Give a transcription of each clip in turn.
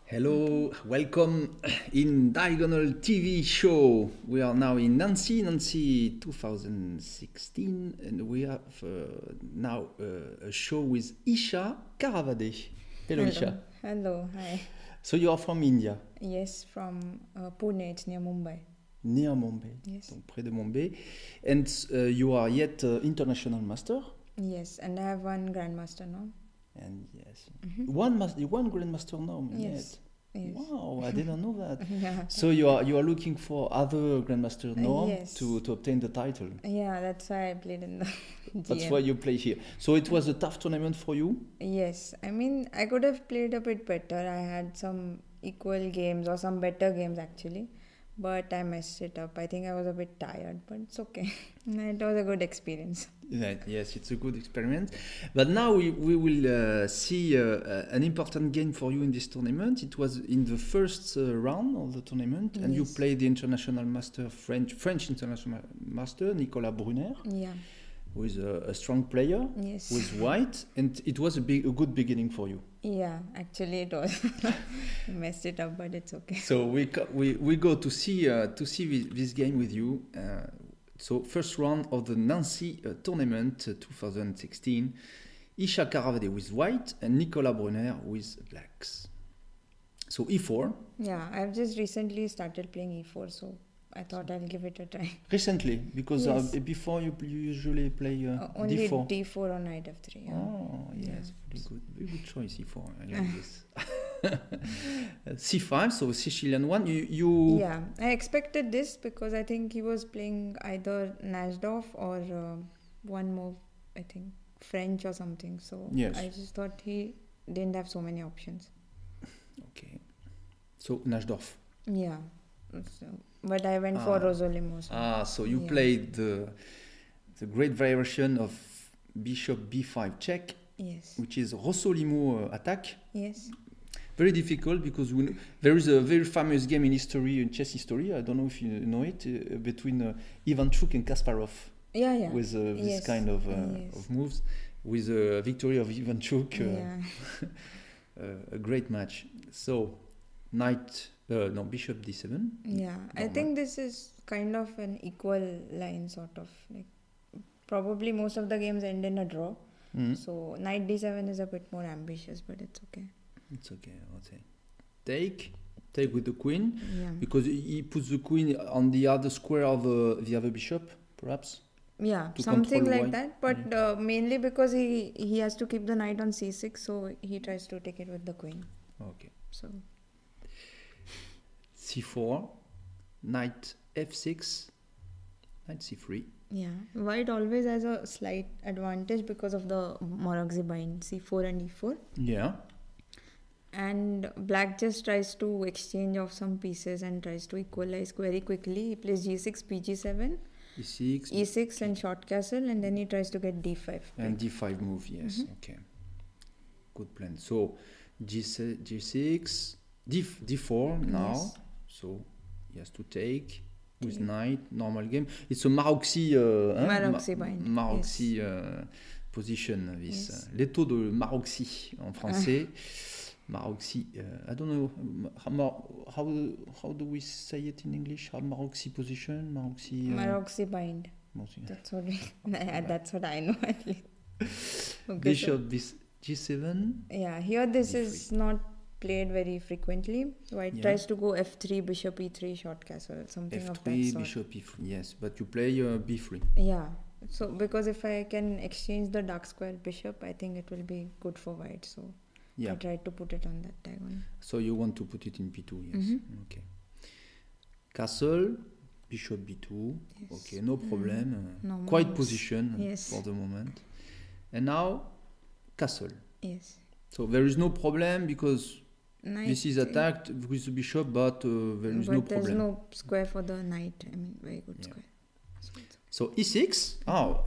Hello, welcome in Diagonal TV show. We are now in Nancy 2016, and we have now a show with Eesha Karavade. Hello, Eesha. Hello, hi. So you are from India? Yes, from Pune, it's near Mumbai. Near Mumbai, Yes. donc près de Mumbai. And you are yet international master? Yes, and I have one grandmaster now. And yes, one grandmaster now. Yes. Yes. Wow, I didn't know that. Yeah. So you are looking for other grandmaster norm Yes. to obtain the title. Yeah, that's why I played in the That's GM. why you play here. So it was a tough tournament for you. Yes, I mean, I could have played a bit better. I had some equal games or some better games actually, but I messed it up. I think I was a bit tired, but it's okay. It was a good experience. Yes, it's a good experiment. But now we will see an important game for you in this tournament. It was in the first round of the tournament, and you Yes. played the international master, French international master, Nicolas Bruner, Yeah. who is a strong player, Yes. with white, and it was a good beginning for you. Yeah, actually it was. I messed it up, but it's okay. So we go to see this game with you. So first round of the Nancy tournament 2016. Eesha Karavade with white and Nicolas Bruner with blacks. So e4. Yeah, I've just recently started playing e4, so I thought I'll give it a try. Recently, because Yes. Before you usually play Only d4. d4 or knight f3. Yeah. Oh yes, Yeah. very good choice e4. I like this. c5, so Sicilian one. You Yeah, I expected this because I think he was playing either Najdorf or one more, I think, French or something. So Yes. I just thought he didn't have so many options. Okay. So Najdorf. Yeah. So, but I went for Rosolimo. So. So you Yeah. played the great variation of bishop b5 check, Yes. which is Rossolimo attack. Yes. Very difficult because there is a very famous game in history, in chess history. I don't know if you know it, between Ivanchuk and Kasparov, Yeah. with this Yes. kind of Yes. moves, with the victory of Ivanchuk. Yeah. A great match. So bishop d7. Yeah, I Normal. think this is kind of an equal line, sort of. Like, probably most of the games end in a draw. Mhm. So knight d7 is a bit more ambitious, but it's okay. It's okay, I'll say. Take with the queen. Yeah. Because he puts the queen on the other square of the other bishop, perhaps. Yeah, To something control like white. that. But mainly because he has to keep the knight on c6, so he tries to take it with the queen. Okay. So c4, knight f6, knight c3. yeah, white always has a slight advantage because of the Maroczy bind, c4 and e4. Yeah. And black just tries to exchange off some pieces and tries to equalize very quickly. He plays g6, bg7, e6 e6 and short castle, and then he tries to get d5. and d5 move. Yes. Okay. Good plan. So g6, d4 now. Yes. So he has to take with Take. knight. Normal game. It's a Maroczy. Maroczy bind, Maroczy position. This l'étau de Maroczy en français. Maroczy. I don't know how do we say it in English? Maroczy position. Maroczy bind. Maroczy. That's what I know at least. Okay, Bishop g7. yeah, here this d3. is not played very frequently. White Yeah. tries to go f3, bishop e3, short castle, something of that f3, sort. bishop e3. Yes, but you play b3. Yeah. So because if I can exchange the dark square bishop, I think it will be good for white. So Yeah. I tried to put it on that diagonal. So you want to put it in b2, yes. Mhm. Okay. Castle, bishop b2. Yes. Okay, no problem. No Quiet moves. position Yes. for the moment. And now, castle. Yes. So there is no problem because Knight. this is attacked with the bishop, but there is but no there's problem. no square for the knight. I mean, very good Yeah. square. So it's So e6.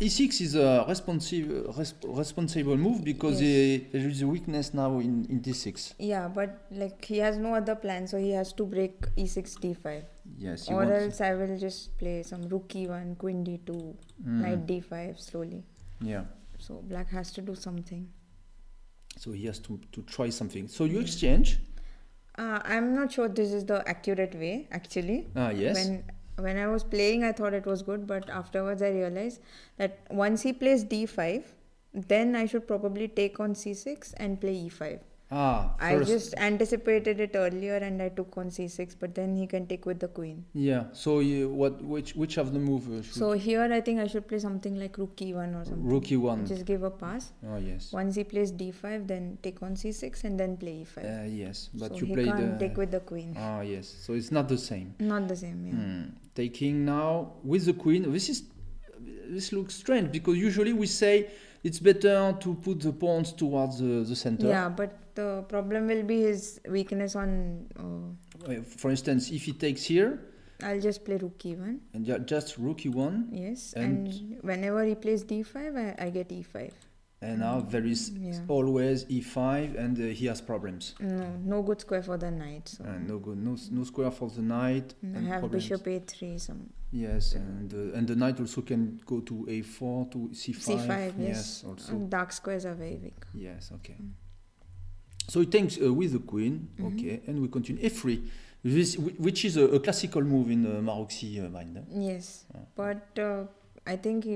E6 is a responsible move because Yes. there is a weakness now in d6. yeah, but like he has no other plan, so he has to break e6, d5. Yes, you Or want else I will just play some rook e1, queen d2, knight d5 slowly. Yeah. So black has to do something. So he has to try something. So you exchange. I'm not sure this is the accurate way, actually. Yes. When I was playing, I thought it was good, but afterwards I realized that once he plays d5, then I should probably take on c6 and play e5. I just anticipated it earlier and I took on c6, but then he can take with the queen. Yeah. So which of the move? So here I think I should play something like rook e1 or something. Rook e1. Just give a pass. Yes. Once he plays d5, then take on c6 and then play e5. Yes, but so you he play can't take with the queen. Yes. So it's not the same. Not the same. Yeah. Taking now with the queen. This looks strange because usually we say it's better to put the pawns towards the center. Yeah, but the problem will be his weakness on... For instance, if he takes here... I'll just play rook e1. And just rook e1. Yes, and whenever he plays d5, I get e5. And now there is always e5 and he has problems. No good square for the knight. So. No good, no square for the knight. I have problems. Bishop a3. Yes, and the knight also can go to a4, to c5. c5, yes. Also. And dark squares are very weak. Yes, okay. So he takes with the queen, okay, and we continue f3, which is a classical move in Maroczy mind. Yes, but I think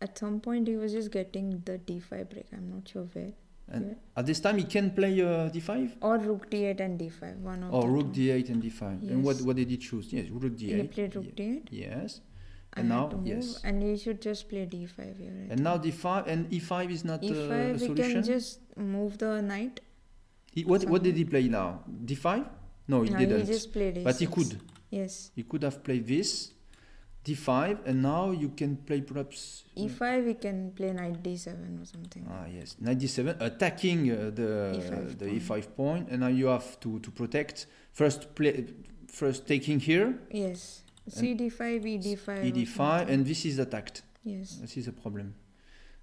at some point he was just getting the d5 break. I'm not sure where. And at this time he can play d5? Or rook d8 and d5. One of rook d8 and d5. Yes. And what did he choose? Yes, rook d8. He played rook d8. Yes. And now, yes. And he should just play d5 here. Right? And now d5 and e5 is not e5 a solution? we can just move the knight. What did he play now? d5? No, he didn't. He just played a6. But he could. Yes. He could have played this. d5, and now you can play perhaps... e5, we can play knight d7 or something. Yes, knight d7, attacking the e5 point, and now you have to protect. First taking here. Yes, cd5, ed5. ed5, and this is attacked. Yes. This is a problem.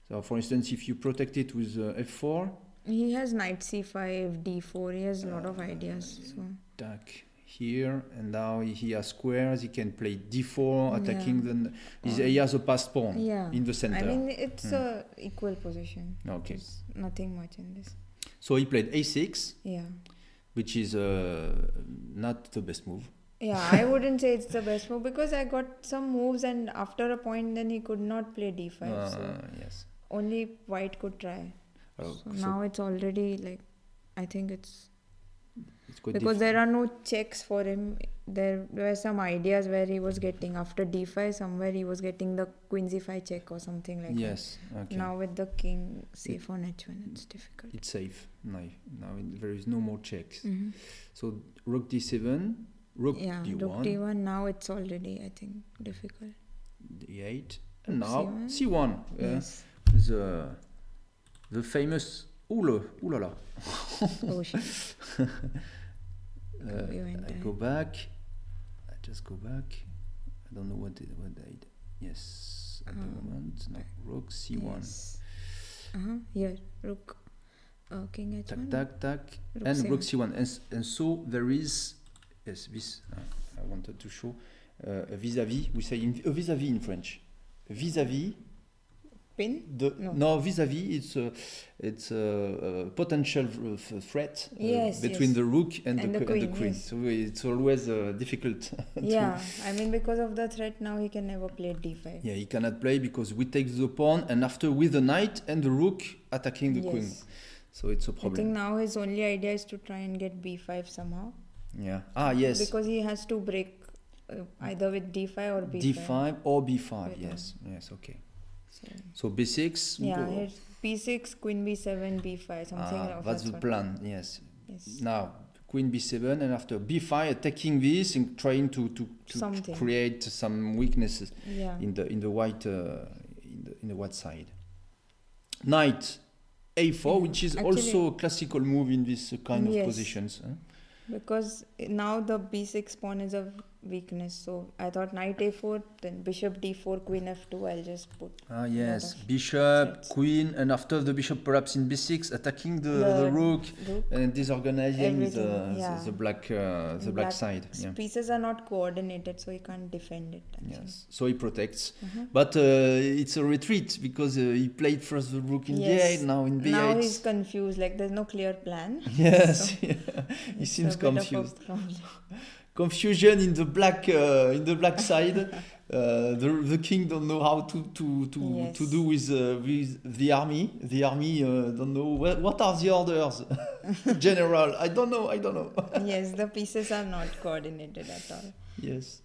So, for instance, if you protect it with f4... He has knight c5, d4, he has a lot of ideas. So. Attack here, and now he has squares. He can play d4, attacking he has a passed pawn in the center. I mean, it's a equal position. Okay. There's nothing much in this. So he played a6, which is not the best move. Yeah, I wouldn't say it's the best move because I got some moves, and after a point, then he could not play d5. So only white could try. So now it's already like, I think it's because there are no checks for him. There were some ideas where he was getting after d5 somewhere he was getting the queen c5 check or something like that. Yes. Okay. Now with the king safe on h1, it's difficult. It's safe. Now there is no more checks. So rook d7, rook d1. Rook d1. Now it's already, I think, difficult. d8, and now c1. Yes. The famous ooh la la. Oh shit. I go back. I just go back. I don't know what I did. Yes, at the moment. No, rook c1. Yes. Here, rook. King h1. Tack. And rook c1. And so there is. Yes, this. I wanted to show a vis-a-vis. We say a vis-a-vis in French. Vis-a-vis. Pin? No, vis-a-vis, it's a potential threat between the rook and the queen. Yes. So it's always difficult. I mean, because of the threat, now he can never play d5. Yeah, he cannot play because we take the pawn, and after with the knight and the rook attacking the queen. So it's a problem. I think now his only idea is to try and get b5 somehow. Yeah. Yes. Because he has to break either with d5 or b5. d5 or b5, yes. Yes, okay. So b6. Yeah, b6, queen b7, b5, something like that. That's the plan. Yes. Now queen b7, and after b5, attacking this and trying to create some weaknesses in the white in the white side. Knight a4, which is also a classical move in this kind of positions. Because now the b6 pawn is a weakness, so I thought knight a4, then bishop d4, queen f2. I'll just put bishop, queen, and after the bishop perhaps in b6, attacking the rook and disorganizing the black side. Pieces are not coordinated, so he can't defend it. Yes, so he protects, but it's a retreat because he played first the rook in d8, now in b8. Now he's confused, like there's no clear plan. Yes. He It's seems a bit of a confused. problem. Confusion in the black side. The king don't know how to Yes. do with the army. The army don't know what are the orders. General, I don't know. Yes, the pieces are not coordinated at all. Yes.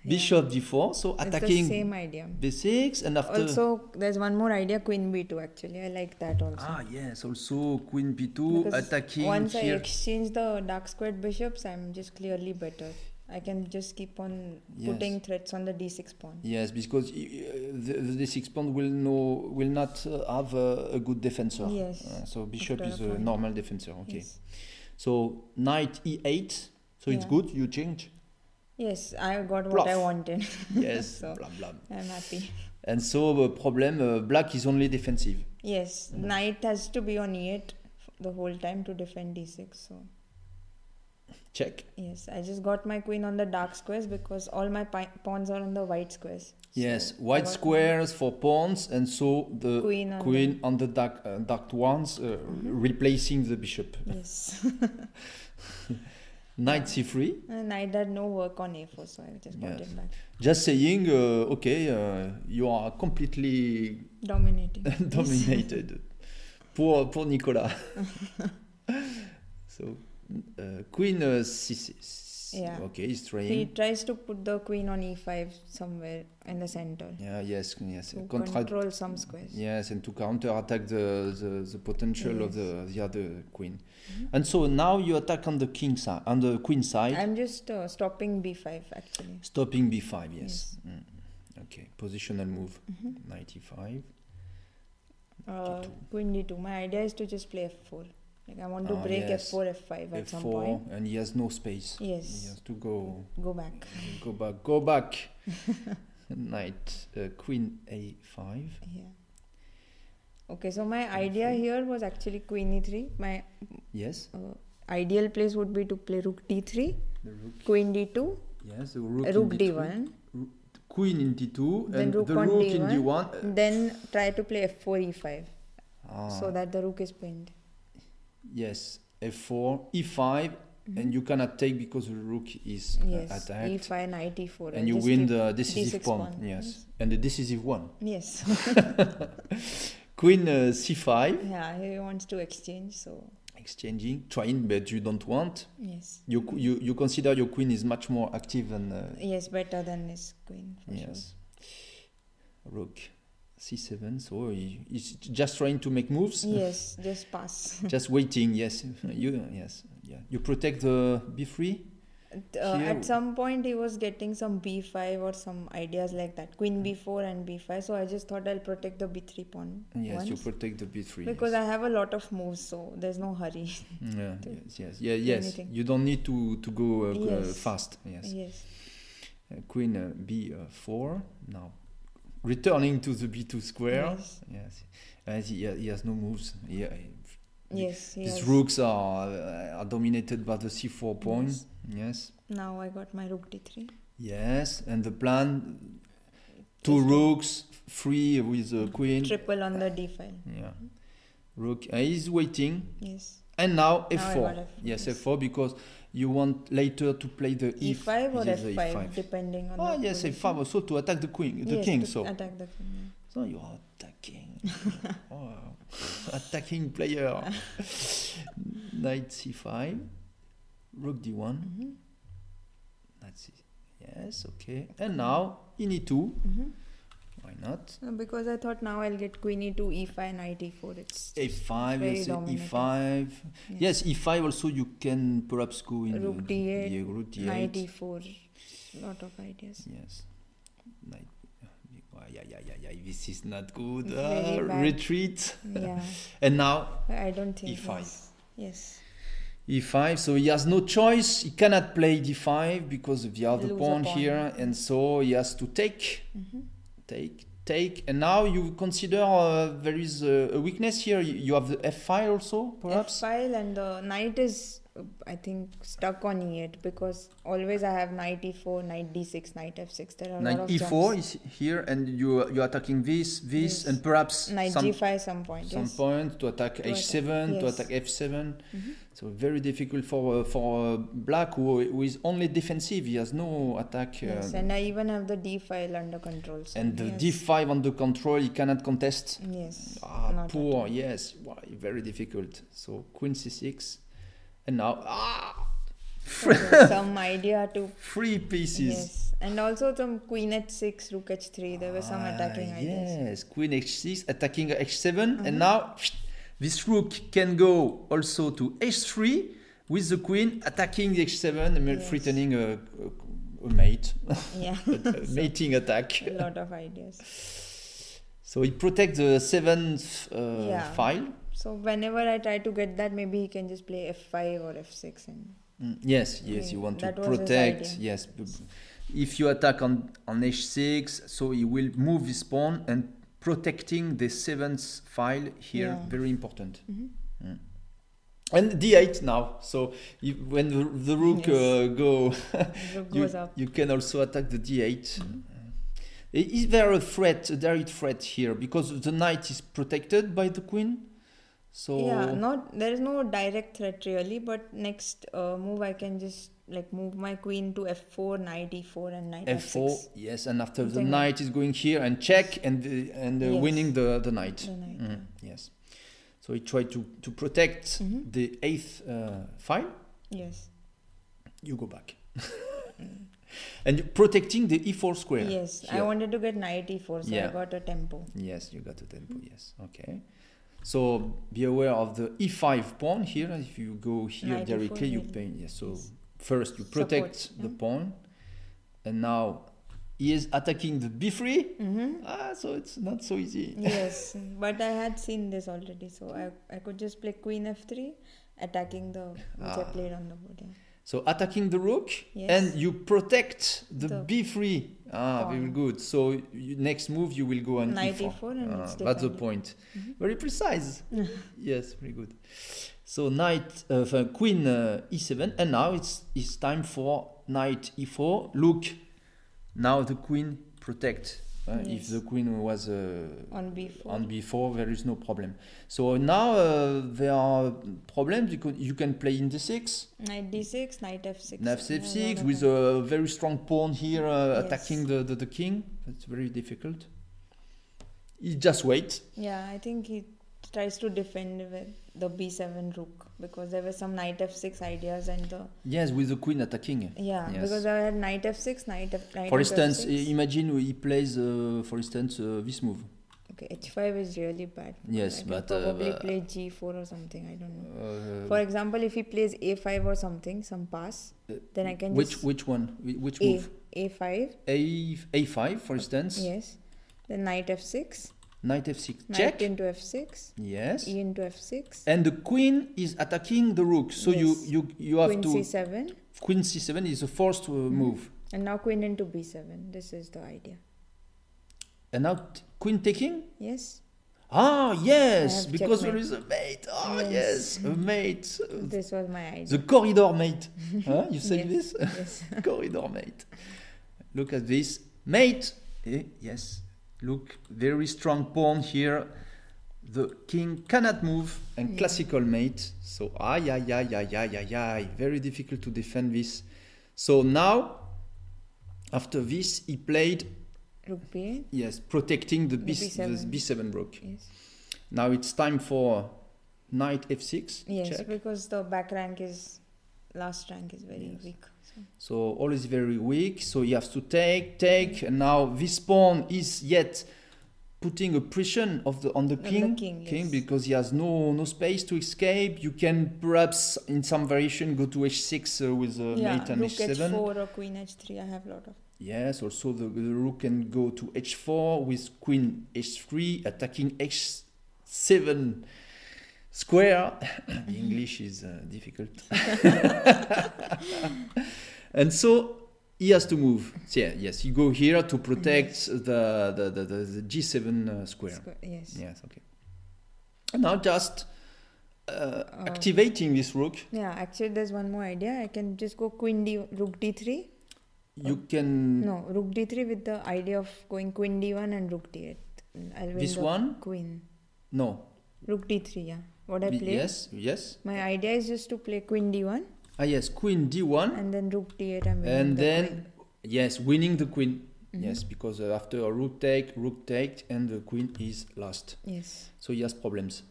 Bishop d4, so It's the attacking same idea. b6 and after. Also, there's one more idea, queen b2 actually. I like that also. Ah yes, also queen b2 Because attacking once I here. exchange the dark squared bishops, I'm just clearly better. I can just keep on Yes. putting threats on the d6 pawn. Yes, because the d6 pawn will not have a good defensor. Yes. So bishop After is a a pawn. normal defensor. Okay. Yes. So knight e8. So it's Yeah. good. You change. Yes, I got what Bluff. I wanted. Yes. So blah blah. I'm happy. And so the problem, black is only defensive. Yes, knight has to be on e8 the whole time to defend d6. So Check. yes, I just got my queen on the dark squares because all my pawns are on the white squares. Yes, So I white got squares for pawns, and so the Queen on on the dark ones, replacing the bishop. Yes. Knight c3. Knight had no work on a4, so I just got Yes. it back. Just saying, okay, you are completely Dominating. dominated. Poor Nicolas. So, queen c6. Yeah. Okay, he's He trying. tries to put the queen on e5 somewhere in the center Yeah, yes. to Contra- control some squares. Yes, and to counter-attack the potential of Yes. the other queen. And so now you attack on the king side, on the queen side, I'm just stopping b5 actually. stopping b5. Yes. Okay, positional move. Mm-hmm. Knight e5. Queen d2. My idea is to just play f4. Like I want to break yes. f4, f5 at some point. F4, and he has no space. Yes. He has to go Go back. Knight, queen a5. Yeah. Okay, so my idea here was actually queen e3. My Yes. ideal place would be to play rook d3, The rook. queen d2, Yes, the rook, rook in d1, queen in d2, then and rook the on rook d1, in d1. then try to play f4, e5, Ah, so that the rook is pinned. yes, f4, e5, and you cannot take because the rook is Yes, attacked. e5, knight e4. And I'll you just win keep the decisive d6 pawn. Yes. And the decisive one. Yes. Queen c5, Yeah, he wants to exchange, so exchanging, trying, but you don't want. yes. You consider your queen is much more active than. Yes, better than his queen, for Yes. Rook c7, so he's just trying to make moves. sure. Yes, just pass. Just waiting. Yes. You protect the b3. Here- At some point, he was getting some b5 or some ideas like that. Queen b4 and b5. So I just thought I'll protect the b3 pawn Yes, you once. protect the b3. Because yes. I have a lot of moves, so there's no hurry. Yeah, to yes. anything. You don't need to go Yes. fast. Yes. Yes. Queen b4 now, returning to the b2 square. Yes. Yes. As he has no moves. Yes. He His has- rooks are dominated by the c4 pawn. Yes. Yes. Now I got my rook d3. Yes, and the plan: two Is to- rooks, free with the queen. Triple on the d file. Yeah. Rook. He's waiting. Yes. And now Now I f4. got F4, Yes, yes. f4 because you want later to play the e5 or yes, the f5, depending on Oh the yes, position. f5 also to attack the queen, the Yes, king. to So attack the king. so you are attacking. Oh, attacking player. Knight c5, rook d1. Mm-hmm. That's it. Yes, okay. And now in e2. Mm-hmm. Why not? Because I thought now I'll get queen e2, e5, knight e4. It's a5, very yes, dominating. e5. Yes, e5 also you can perhaps go in Rook d8, yeah, rook d8. knight e4. Lot of ideas. Yes. Knight. Yeah. This is not good. Very bad. Retreat. Yeah. And now I don't think. E5. Yes. e5. So he has no choice. He cannot play d5 because of the other Lose a pawn pawn. here, and so he has to take. Mm-hmm. Take. And now you consider there is a weakness here. You have the f file also, perhaps. F file and the knight is I think, stuck on e8 because always I have knight e4, knight d6, knight f6. There are a lot of e4 jumps. is here, and you're attacking this, and perhaps knight g5 some point. Some point to attack h7, to attack f7. So very difficult for black who is only defensive. He has no attack. Yes, and I even have the d file under control. So and the d5 under control, he cannot contest. Yes. Poor. Yes. Wow, very difficult. So queen c6. And now, some idea to 3 pieces. Yes, and also some queen h6, rook h3. There were some attacking ideas. Yes, queen h6, attacking h7, and now this rook can go also to h3 with the queen attacking the h7 and threatening a mate. Yeah, a mating attack. A lot of ideas. So he protects the 7th file. So whenever I try to get that, maybe he can just play f5 or f6. And yes, you want to protect. Yes, if you attack on h6, so he will move his pawn and protecting the 7th file here, very important. And d8 now. So when the rook goes up, you can also attack the d8. Is there a threat, a direct threat here, because the knight is protected by the queen? So there is no direct threat really, but next move I can just move my queen to f4, knight e4, and knight f4. f6. Yes, and after the knight is going here and check and winning the knight. Yes. So he tried to protect the 8th file. Yes. You go back. And protecting the e4 square. Yes, here. I wanted to get knight e4, so I got a tempo. Yes, you got a tempo. Yes. Okay. So be aware of the e5 pawn here. If you go here directly, you pay. Yes. So first you protect the pawn, and now he is attacking the b3. So it's not so easy. Yes, but I had seen this already, so I could just play queen f3, attacking the which I played on the board. Yeah. So attacking the rook, and you protect the b3. Very good. So next move you will go on knight e4. And that's the point. Very precise. Yes, very good. So queen e7, and now it's time for knight e4. Look, now the queen protect. If the queen was on b4, there is no problem. So now there are problems because you can play in d6. Knight d6, knight f6. Knight f6 with a very strong pawn here attacking the king. That's very difficult. He just wait. Yeah, I think he tries to defend with the b7 rook because there were some knight f6 ideas and with the queen attacking. Because I had knight f6, knight for instance, imagine he plays for instance this move. Okay, h5 is really bad. Yes, but probably play g4 or something. I don't know. For example, if he plays a5 or something, some pass, then I can which one? Which move? a5. A5, for instance. Yes. Then knight f6. Knight f6. Knight into f6. Yes. E into f6. And the queen is attacking the rook. So you have queen c7. Queen c7 is the first move. And now queen into b7. This is the idea. And now queen taking? Yes. Yes, because there is a mate. Yes, a mate. This was my idea. The corridor mate. You say this? Yes. Corridor mate. Look at this. Mate. Yes. Look, very strong pawn here. The king cannot move and classical mate. So, very difficult to defend this. So now, after this, he played rook b8. Yes, protecting the b7 rook. Yes. Now it's time for knight f6. Yes, check. because the back rank last rank is very weak. So all is very weak. So you have to take, and now this pawn is yet putting a pressure on the king, because he has no space to escape. You can perhaps in some variation go to h6 with mate and h7. h4 or queen h3. I have a lot of. Yes, also the rook can go to h4 with queen h3 attacking h7 square. The English is difficult. And so he has to move. So yes, you go here to protect the g7 square. Yes. Yes, okay. And now just activating this rook. Yeah, actually there's one more idea. I can just go queen d, rook d3. You can... No, rook d3 with the idea of going queen d1 and rook d8. I'll win This the one? queen. No. Rook d3, yeah. What I play? Yes. My idea is just to play queen d1. Ah, yes, queen d1. And then rook d8, I'm winning And the then, queen. yes, winning the queen. Yes, because after a rook take, and the queen is lost. Yes. So he has problems.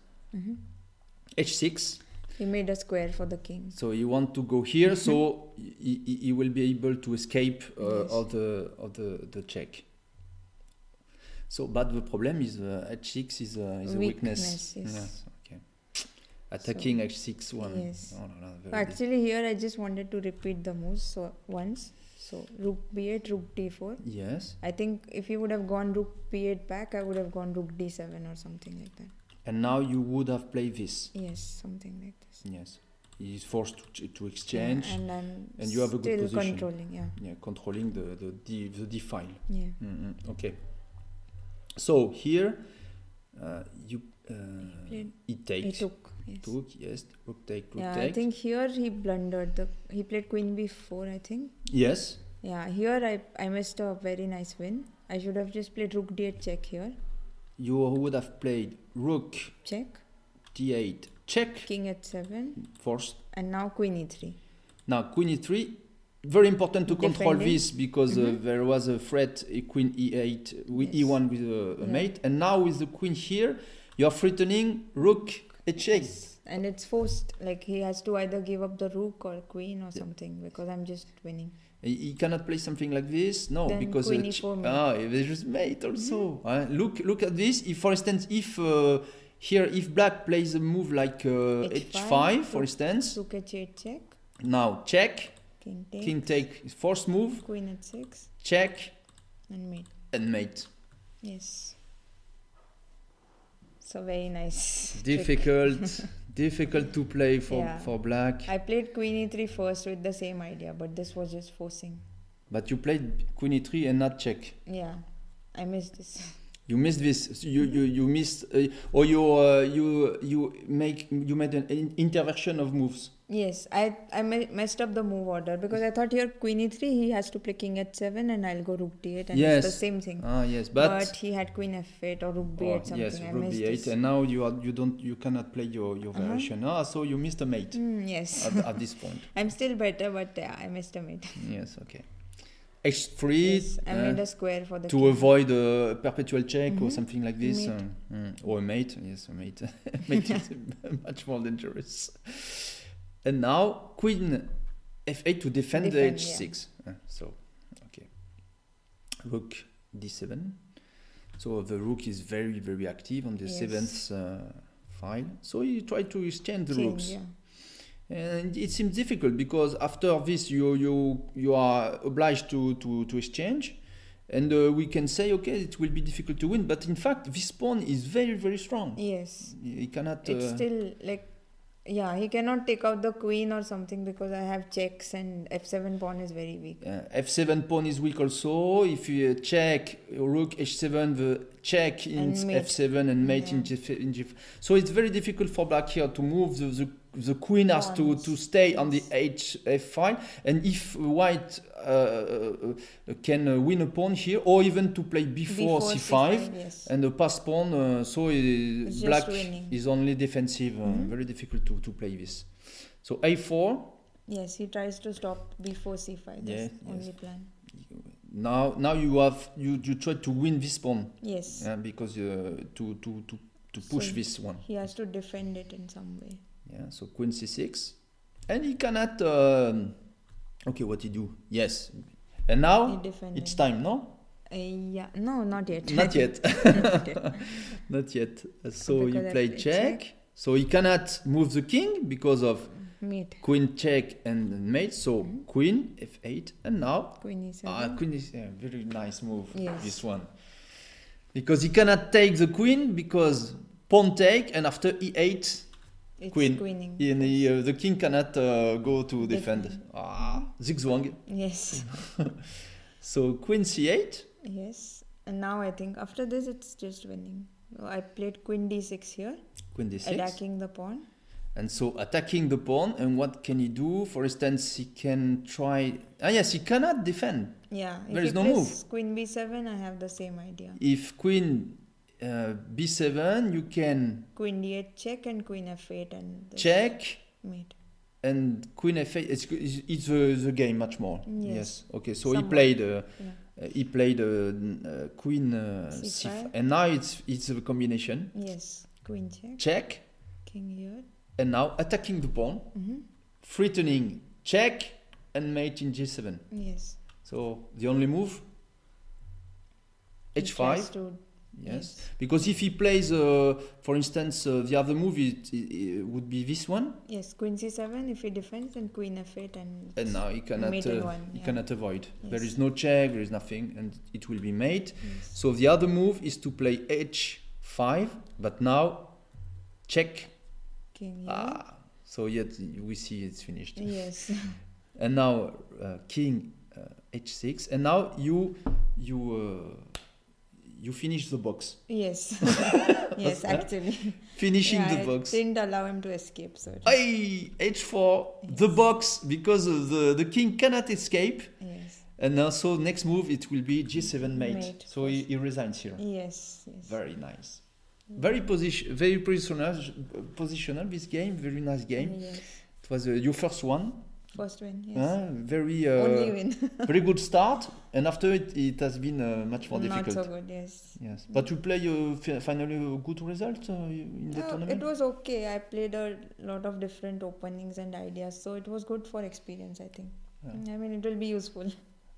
h6. He made a square for the king. So you want to go here, so he will be able to escape of the check. So, but the problem is h6 is a weakness. Yes. Okay. Attacking h6 one. Yes. Oh, no, Actually, here I just wanted to repeat the moves. So once. So rook b8, rook d4. Yes. I think if you would have gone rook b8 back, I would have gone rook d7 or something like that. And now you would have played this. Yes, something like this. Yes. He is forced to exchange. Yeah, and you have a good still position. Controlling, Yeah, controlling the D file. Yeah. Okay. So here you he takes. He took. Yes. Took, yes. Rook take, rook Yeah, take. I think here he blundered. He played queen b4, I think. Yes. Yeah, here I missed a very nice win. I should have just played rook d8 check here. You would have played rook Check. d8 check. King h7. First. And now queen e3. Now queen e3. Very important to control Defending. this because there was a threat, a queen e8, e1 with a mate. And now with the queen here, you are threatening rook h8. Yes. And it's forced. Like he has to either give up the rook or queen or something because I'm just winning. He cannot play something like this, no, Then because queen e4 mate. there's just mate also. Look at this. If, for instance, if black plays a move like h5, for instance, rook h8 check. Now check, King take, first move, queen h6, check, and mate. Yes. So very nice. Difficult to play for black. I played queen e3 first with the same idea, but this was just forcing. But you played queen e3 and not check. Yeah, I missed this. You missed this. You missed, or you made an interversion of moves. Yes, I messed up the move order because I thought here queen e3 he has to play king h7 and I'll go rook d8 and it's the same thing. Yes, but he had queen f8 or rook b8 something. Yes, I rook missed b8 this. and now you cannot play your version. So you missed a mate. Yes. At this point. I'm still better, but yeah, I missed a mate. Yes. Okay. h3. Yes, I made a square for the to king. avoid a perpetual check or something like this. Or a mate. Yes, a mate. Mate is much more dangerous. And now queen f8 to defend the h6. Yeah. So, okay. Rook d7. So the rook is very, very active on the 7th file. So you try to exchange the rooks. Yeah. And it seems difficult because after this you are obliged to exchange. And we can say, okay, it will be difficult to win. But in fact, this pawn is very, very strong. Yes. He cannot... It's still like... Yeah, he cannot take out the queen or something because I have checks and f7 pawn is very weak. f7 pawn is weak also. If you check rook h7, the check in f7 and mate in g5. So it's very difficult for black here to move. The queen has to stay on the f file. And if white can win a pawn here, or even to play b4 c5 and the pass pawn, so black is only defensive. Very difficult to play this. So a4. Yes, he tries to stop b4 c5. That's only plan. Now you try to win this pawn. Yes. Because to push this one. He has to defend it in some way. Yeah, so queen c6. And he cannot... okay, what he do? Yes. And now it's time, no? Yeah, no, not yet. Not yet. Not yet. So you play check. So he cannot move the king because of queen check and mate. So queen f8 and now queen e7. Queen is a very nice move. Yes. This one, because he cannot take the queen because pawn take and after e8 queen. And the king cannot go to defend. Zigzwang. Yes. So queen c8. Yes. And now I think after this it's just winning. I played queen d6 here. Queen d6. Attacking the pawn. And so attacking the pawn, and what can he do? For instance, he can try... Ah yes, he cannot defend. Yeah. There If is he no plays move. queen b7, I have the same idea. If queen b7, you can Queen d8 check and queen f8 and this check, mate. and queen f8. It's the game much more. Yes. Okay, so Somewhat. he played queen C5. and now it's a combination. Yes. Queen check. Check, King here. and now attacking the pawn, threatening check, and mate in g7. Yes. So the only move, He tries h5. to- Yes, because if he plays, for instance, the other move it would be this one, Yes. Queen c7 if he defends, and queen f8 and now he cannot mate in one. he Yeah. cannot avoid. Yes. There is no check, there is nothing, and it will be mate. Yes. So the other move is to play h5, but now check. King here. So yet we see it's finished. Yes. And now king h6, and now you finish the box. Yes. Yes, actually. Finishing Yeah, the I box. didn't allow him to escape, so. Hey, h4, the box, because the king cannot escape. Yes. And now, so next move, it will be g7 mate. Mate, So he resigns here. Yes. Yes. Very nice. Very positional, this game. Very nice game. Yes. It was your first one. First win. Yes. Very Only win. very good start. And after it has been much more Not difficult. so good. Yes. Yes. But you play finally a good result in the tournament? It was okay. I played a lot of different openings and ideas, so it was good for experience, I think. Yeah. I mean, it will be useful.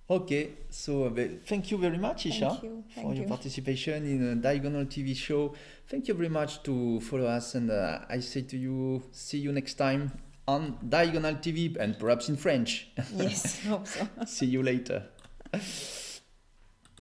Okay, so thank you very much, Eesha, Thank you. for Thank your you. participation in a Diagonal TV show. Thank you very much to follow us, and I say to you, see you next time on Diagonal TV, and perhaps in French. Yes, hope so. See you later.